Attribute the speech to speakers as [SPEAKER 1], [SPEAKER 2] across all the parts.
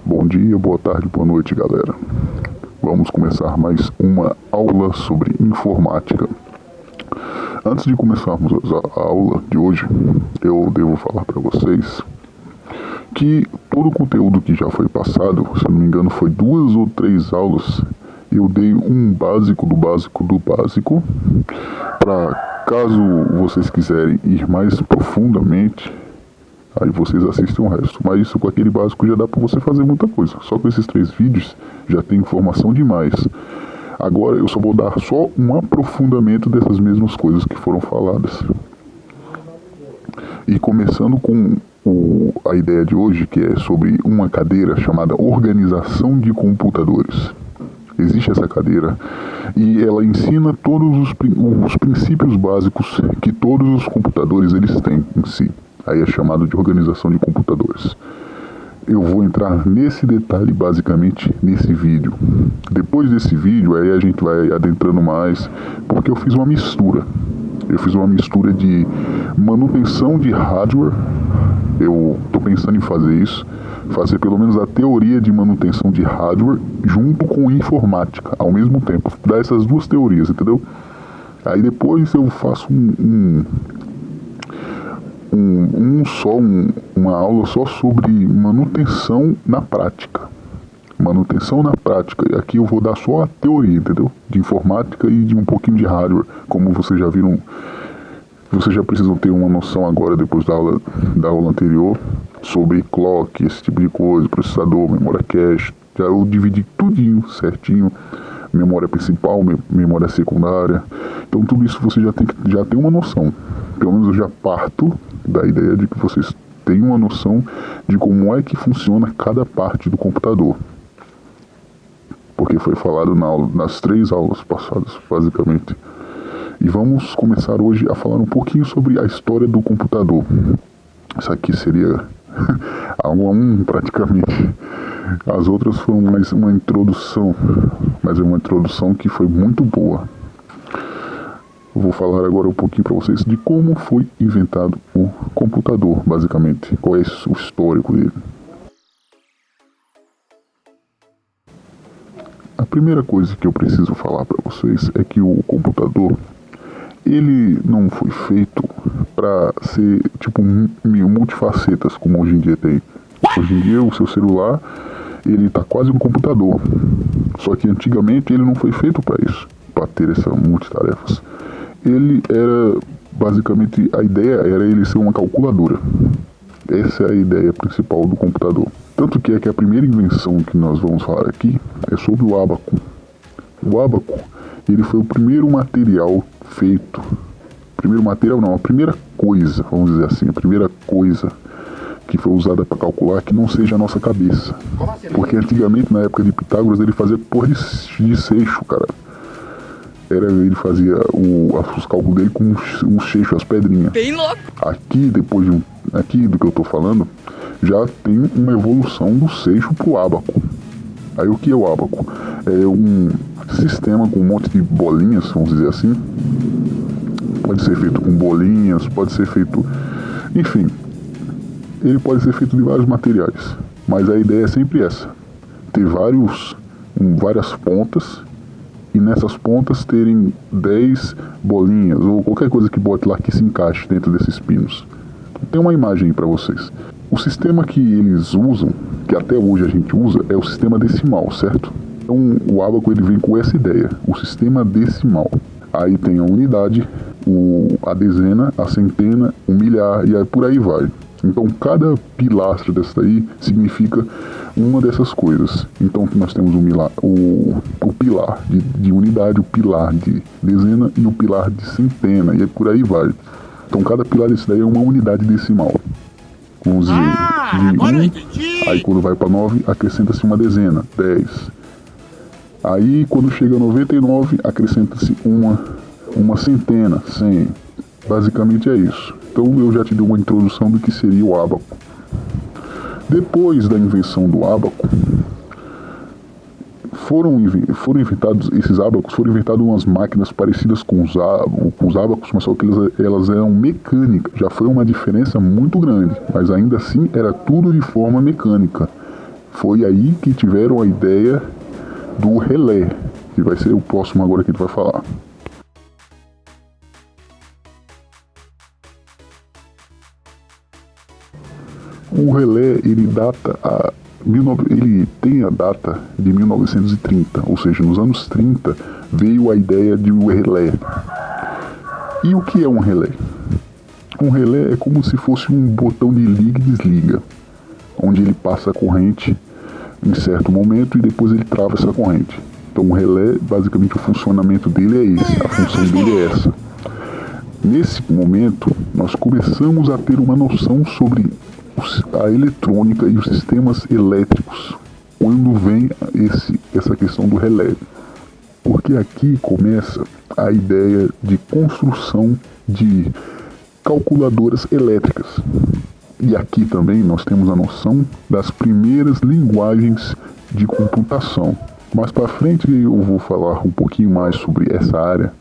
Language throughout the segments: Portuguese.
[SPEAKER 1] Bom dia, boa tarde, boa noite, galera. Vamos começar mais uma aula sobre informática. Antes de começarmos a aula de hoje, eu devo falar para vocês que todo o conteúdo que já foi passado, se não me engano foi 2 ou 3 aulas, eu dei um básico do básico do básico, para caso vocês quiserem ir mais profundamente, aí vocês assistem o resto. Mas isso com aquele básico já dá para você fazer muita coisa. Só com esses 3 vídeos já tem informação demais. Agora eu só vou dar só um aprofundamento dessas mesmas coisas que foram faladas. E começando com a ideia de hoje, que é sobre uma cadeira chamada Organização de Computadores. Existe essa cadeira e ela ensina todos os princípios básicos que todos os computadores eles têm em si. Aí é chamado de organização de computadores. Eu vou entrar nesse detalhe basicamente nesse vídeo. Depois desse vídeo aí a gente vai adentrando mais, porque eu fiz uma mistura. Eu fiz uma mistura de manutenção de hardware. Eu estou pensando em fazer isso, fazer pelo menos a teoria de manutenção de hardware junto com informática ao mesmo tempo, dar essas duas teorias, entendeu? Aí depois eu faço uma aula só sobre manutenção na prática. Manutenção na prática. E aqui eu vou dar só a teoria, entendeu? De informática e de um pouquinho de hardware. Como vocês já viram, vocês já precisam ter uma noção agora, depois da aula anterior, sobre clock, esse tipo de coisa, processador, memória cache. Já eu dividi tudinho certinho. Memória principal, memória secundária. Então tudo isso você já tem uma noção. Pelo menos eu já parto da ideia de que vocês têm uma noção de como é que funciona cada parte do computador. Porque foi falado nas 3 aulas passadas, basicamente. E vamos começar hoje a falar um pouquinho sobre a história do computador. Isso aqui seria aula 1 praticamente. As outras foram mais uma introdução, mas é uma introdução que foi muito boa. Eu vou falar agora um pouquinho para vocês de como foi inventado o computador, basicamente. Qual é o histórico dele. A primeira coisa que eu preciso falar para vocês é que o computador, ele não foi feito para ser tipo meio multifacetas, como hoje em dia tem. Hoje em dia o seu celular, ele tá quase um computador. Só que antigamente ele não foi feito para isso, para ter essas multitarefas. Ele era, basicamente, a ideia era ele ser uma calculadora. Essa é a ideia principal do computador. Tanto que é que a primeira invenção que nós vamos falar aqui é sobre o ábaco. O ábaco, ele foi o primeiro material feito. Primeiro material não, a primeira coisa, vamos dizer assim, a primeira coisa que foi usada para calcular que não seja a nossa cabeça. Porque antigamente, na época de Pitágoras, ele fazia porra de seixo, cara. Ele fazia os cálculos dele com um seixo, as pedrinhas.
[SPEAKER 2] Bem louco!
[SPEAKER 1] Aqui, aqui do que eu tô falando, já tem uma evolução do seixo pro ábaco. Aí o que é o ábaco? É um sistema com um monte de bolinhas, vamos dizer assim. Pode ser feito com bolinhas, pode ser feito... Enfim, ele pode ser feito de vários materiais. Mas a ideia é sempre essa. Ter várias pontas, e nessas pontas terem 10 bolinhas, ou qualquer coisa que bote lá que se encaixe dentro desses pinos. Tem uma imagem aí para vocês. O sistema que eles usam, que até hoje a gente usa, é o sistema decimal, certo? Então o ábaco ele vem com essa ideia, o sistema decimal. Aí tem a unidade, a dezena, a centena, o milhar e aí por aí vai. Então cada pilastra dessa daí significa uma dessas coisas. Então nós temos o pilar de unidade, o pilar de dezena e o pilar de centena, e aí por aí vai. Então cada pilar desse daí é uma unidade decimal. Vamos dizer, de 1, aí quando vai para 9 acrescenta-se uma dezena, 10. Aí quando chega a 99 acrescenta-se uma centena, 100. Basicamente é isso. Então eu já te dei uma introdução do que seria o ábaco. Depois da invenção do ábaco, foram inventados esses ábacos, foram inventadas umas máquinas parecidas com os ábacos, mas só que elas eram mecânicas. Já foi uma diferença muito grande, mas ainda assim era tudo de forma mecânica. Foi aí que tiveram a ideia do relé, que vai ser o próximo agora que a gente vai falar. O relé, ele tem a data de 1930, ou seja, nos anos 30 veio a ideia de um relé. E o que é um relé? Um relé é como se fosse um botão de liga e desliga, onde ele passa a corrente em certo momento e depois ele trava essa corrente. Então o relé, basicamente o funcionamento dele é esse, a função dele é essa. Nesse momento, nós começamos a ter uma noção sobre a eletrônica e os sistemas elétricos quando vem essa questão do relé. Porque aqui começa a ideia de construção de calculadoras elétricas. E aqui também nós temos a noção das primeiras linguagens de computação. Mais para frente eu vou falar um pouquinho mais sobre essa área.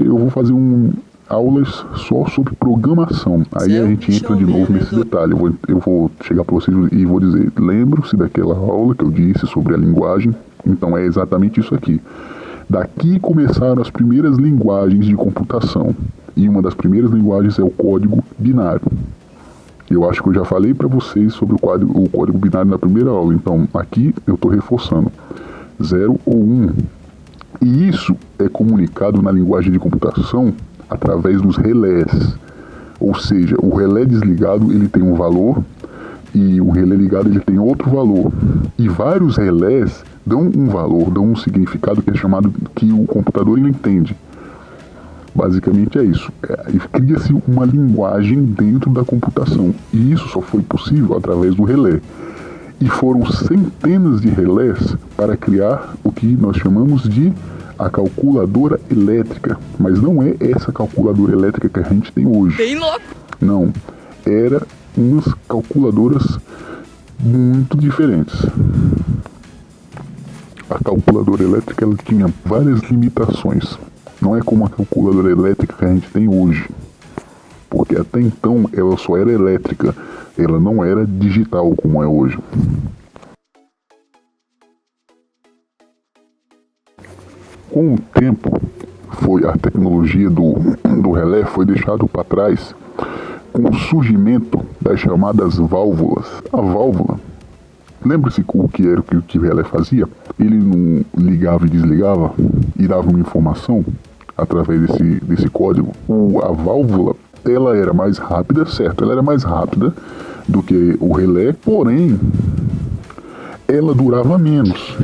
[SPEAKER 1] Eu vou fazer aulas só sobre programação. Aí a gente entra de novo nesse detalhe. Eu vou chegar para vocês e vou dizer, lembre-se daquela aula que eu disse sobre a linguagem. Então é exatamente isso aqui. Daqui começaram as primeiras linguagens de computação. E uma das primeiras linguagens é o código binário. Eu acho que eu já falei para vocês sobre o código binário na primeira aula. Então aqui eu estou reforçando. 0 ou 1. E isso é comunicado na linguagem de computação através dos relés. Ou seja, o relé desligado ele tem um valor e o relé ligado ele tem outro valor. E vários relés dão um valor, dão um significado que é chamado, que o computador ele entende. Basicamente é isso. Cria-se uma linguagem dentro da computação. E isso só foi possível através do relé. E foram centenas de relés para criar o que nós chamamos de a calculadora elétrica. Mas não é essa calculadora elétrica que a gente tem hoje.
[SPEAKER 2] Bem louco!
[SPEAKER 1] Não. Era umas calculadoras muito diferentes. A calculadora elétrica ela tinha várias limitações. Não é como a calculadora elétrica que a gente tem hoje. Porque até então ela só era elétrica. Ela não era digital como é hoje. Com o tempo, a tecnologia do relé foi deixado para trás com o surgimento das chamadas válvulas. A válvula, lembre-se o que era que o relé fazia? Ele não ligava e desligava e dava uma informação através desse código. A válvula, ela era mais rápida, certo? Ela era mais rápida do que o relé, porém ela durava menos.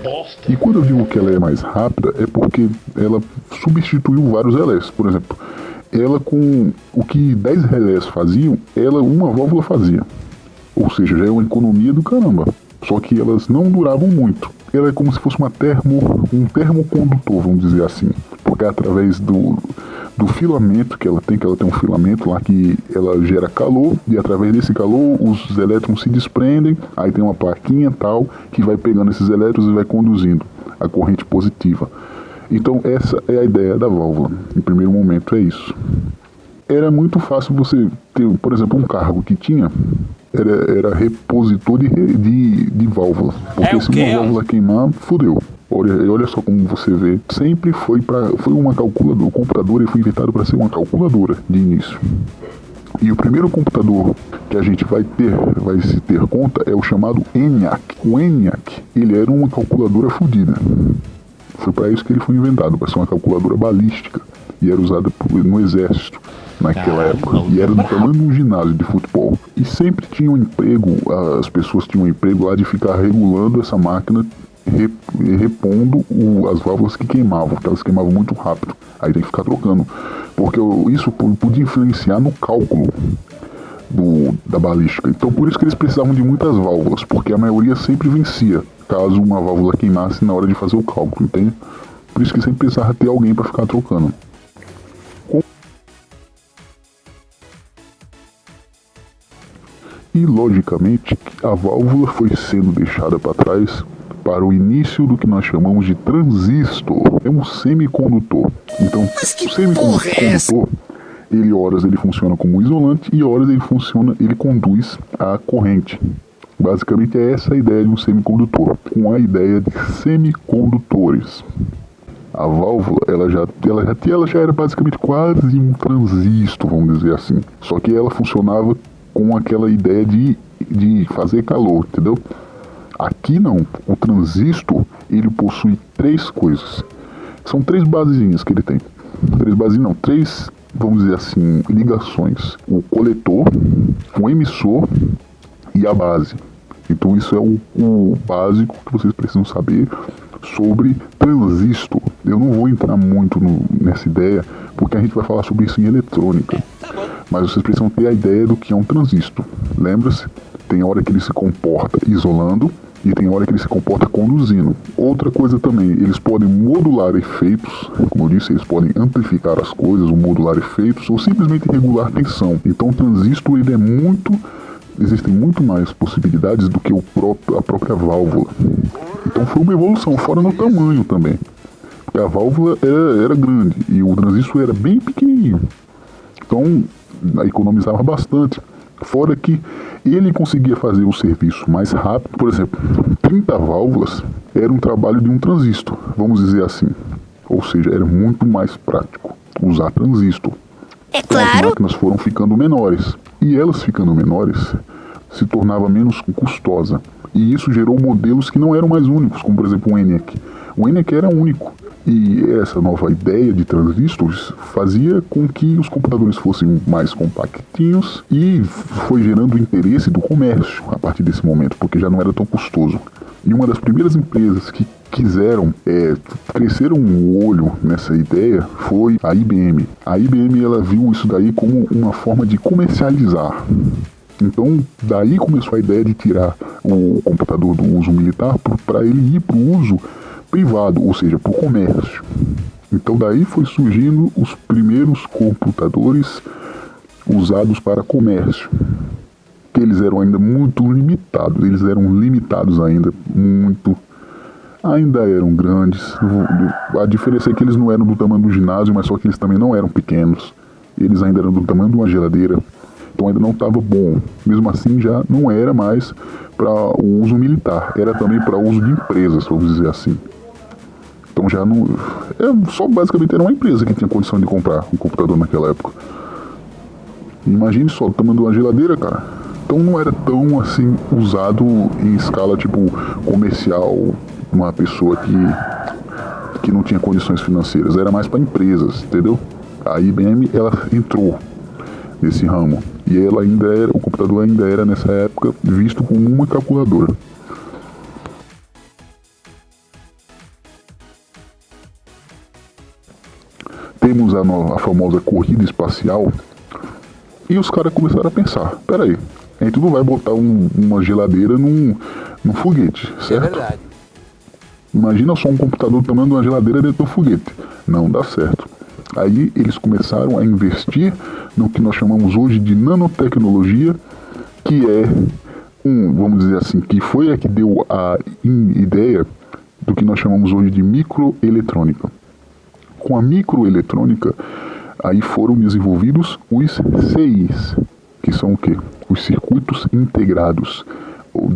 [SPEAKER 1] E quando eu digo que ela é mais rápida, é porque ela substituiu vários relés. Por exemplo, ela com o que 10 relés faziam, uma válvula fazia. Ou seja, já é uma economia do caramba. Só que elas não duravam muito. Ela é como se fosse um termocondutor, vamos dizer assim. Porque é através do filamento que ela tem um filamento lá que ela gera calor, e através desse calor os elétrons se desprendem, aí tem uma plaquinha tal que vai pegando esses elétrons e vai conduzindo a corrente positiva. Então essa é a ideia da válvula. Em primeiro momento é isso. Era muito fácil você ter, por exemplo, um carro que tinha era repositor de válvula. Porque se uma válvula queimar, fodeu. Olha só como você vê. Sempre foi uma calculadora. O computador ele foi inventado para ser uma calculadora de início. E o primeiro computador que a gente vai se ter conta é o chamado ENIAC. O ENIAC, ele era uma calculadora fodida. Foi para isso que ele foi inventado, para ser uma calculadora balística. E era usada no exército naquela época. E era do tamanho de um ginásio de futebol. E sempre tinha um emprego, as pessoas tinham um emprego lá de ficar regulando essa máquina, repondo as válvulas que queimavam, porque elas queimavam muito rápido. Aí tem que ficar trocando. Porque isso podia influenciar no cálculo da balística. Então por isso que eles precisavam de muitas válvulas, porque a maioria sempre vencia caso uma válvula queimasse na hora de fazer o cálculo, entende? Por isso que sempre precisava ter alguém para ficar trocando. E logicamente a válvula foi sendo deixada para trás para o início do que nós chamamos de transistor. É um semicondutor. Então o semicondutor horas ele funciona como isolante e horas ele conduz a corrente. Basicamente é essa a ideia de um semicondutor, com a ideia de semicondutores. A válvula, ela já era basicamente quase um transistor, vamos dizer assim. Só que ela funcionava com aquela ideia de fazer calor, entendeu? Aqui não. O transistor, ele possui 3 coisas. São 3 basezinhas que ele tem. 3 basezinhas não, 3, vamos dizer assim, ligações. O coletor, o emissor e a base. Então isso é o básico que vocês precisam saber sobre transistor. Eu não vou entrar muito nessa ideia, porque a gente vai falar sobre isso em eletrônica. Mas vocês precisam ter a ideia do que é um transistor. Lembra-se? Tem hora que ele se comporta isolando e tem hora que ele se comporta conduzindo. Outra coisa também, eles podem modular efeitos, como eu disse, eles podem amplificar as coisas, ou modular efeitos, ou simplesmente regular tensão. Então o transistor, ele é existem muito mais possibilidades do que a própria válvula. Então foi uma evolução, fora no tamanho também. Porque a válvula era grande e o transistor era bem pequenininho. Então economizava bastante. Fora que ele conseguia fazer o serviço mais rápido. Por exemplo, 30 válvulas era um trabalho de um transistor, vamos dizer assim. Ou seja, era muito mais prático usar transistor.
[SPEAKER 2] É claro.
[SPEAKER 1] As máquinas foram ficando menores. E elas ficando menores, se tornava menos custosa. E isso gerou modelos que não eram mais únicos, como por exemplo o ENIAC. O ENIAC era único. E essa nova ideia de transistores fazia com que os computadores fossem mais compactinhos e foi gerando o interesse do comércio a partir desse momento, porque já não era tão custoso. E uma das primeiras empresas que cresceram o olho nessa ideia foi a IBM. A IBM, ela viu isso daí como uma forma de comercializar. Então, daí começou a ideia de tirar o computador do uso militar para ele ir para o uso privado, ou seja, para o comércio. Então, daí foi surgindo os primeiros computadores usados para comércio. Que eles eram ainda muito limitados, ainda eram grandes. A diferença é que eles não eram do tamanho do ginásio, mas só que eles também não eram pequenos. Eles ainda eram do tamanho de uma geladeira. Então ainda não estava bom. Mesmo assim, já não era mais para o uso militar. Era também para uso de empresas, vamos dizer assim. Então já não... só basicamente era uma empresa que tinha condição de comprar um computador naquela época. Imagine só, o tamanho de uma geladeira, cara. Então não era tão assim usado em escala tipo comercial, uma pessoa que não tinha condições financeiras. Era mais para empresas, entendeu? A IBM, ela entrou nesse ramo. E o computador ainda era nessa época visto como uma calculadora. Temos a famosa corrida espacial e os caras começaram a pensar, peraí, a gente não vai botar uma geladeira num foguete, certo?
[SPEAKER 3] É verdade.
[SPEAKER 1] Imagina só um computador do tamanho de uma geladeira dentro do foguete. Não dá certo. Aí eles começaram a investir no que nós chamamos hoje de nanotecnologia, que é vamos dizer assim, que foi a que deu a ideia do que nós chamamos hoje de microeletrônica. Com a microeletrônica, aí foram desenvolvidos os CIs, que são o quê? Os circuitos integrados.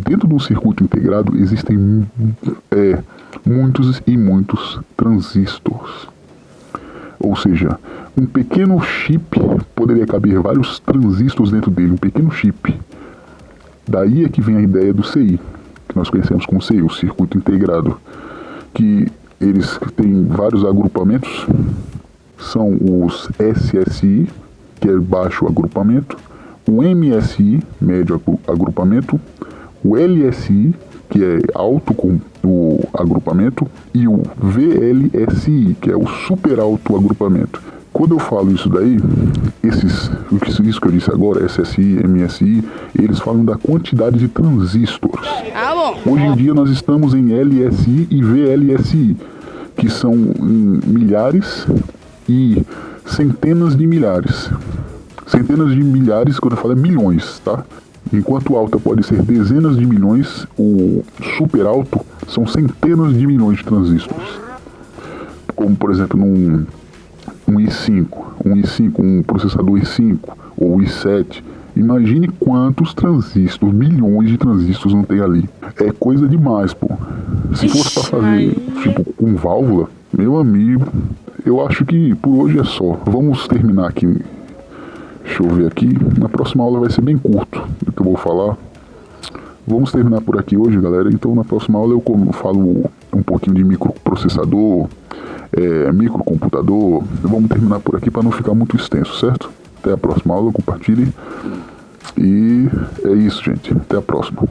[SPEAKER 1] Dentro de um circuito integrado existem muitos e muitos transistores. Ou seja, um pequeno chip poderia caber vários transistores dentro dele, um pequeno chip. Daí é que vem a ideia do CI, que nós conhecemos como CI, o circuito integrado, que eles têm vários agrupamentos, são os SSI, que é baixo agrupamento, o MSI, médio agrupamento, o LSI, que é alto com o agrupamento, e o VLSI, que é o super alto agrupamento. Quando eu falo isso daí, isso que eu disse agora, SSI, MSI, eles falam da quantidade de transistores. Hoje em dia nós estamos em LSI e VLSI, que são milhares e centenas de milhares. Centenas de milhares, quando eu falo é milhões, tá? Enquanto o alto pode ser dezenas de milhões, o super alto são centenas de milhões de transistores. Como, por exemplo, um i5, um processador i5 ou i7, Imagine quantos transistores, milhões de transistores não tem ali. É coisa demais, pô. Se fosse pra fazer, tipo, com válvula, meu amigo, eu acho que por hoje é só. Vamos terminar aqui. Deixa eu ver aqui. Na próxima aula vai ser bem curto do que eu vou falar. Vamos terminar por aqui hoje, galera. Então, na próxima aula eu falo um pouquinho de microprocessador, microcomputador. Vamos terminar por aqui para não ficar muito extenso, certo? Até a próxima aula, compartilhe. E é isso, gente. Até a próxima.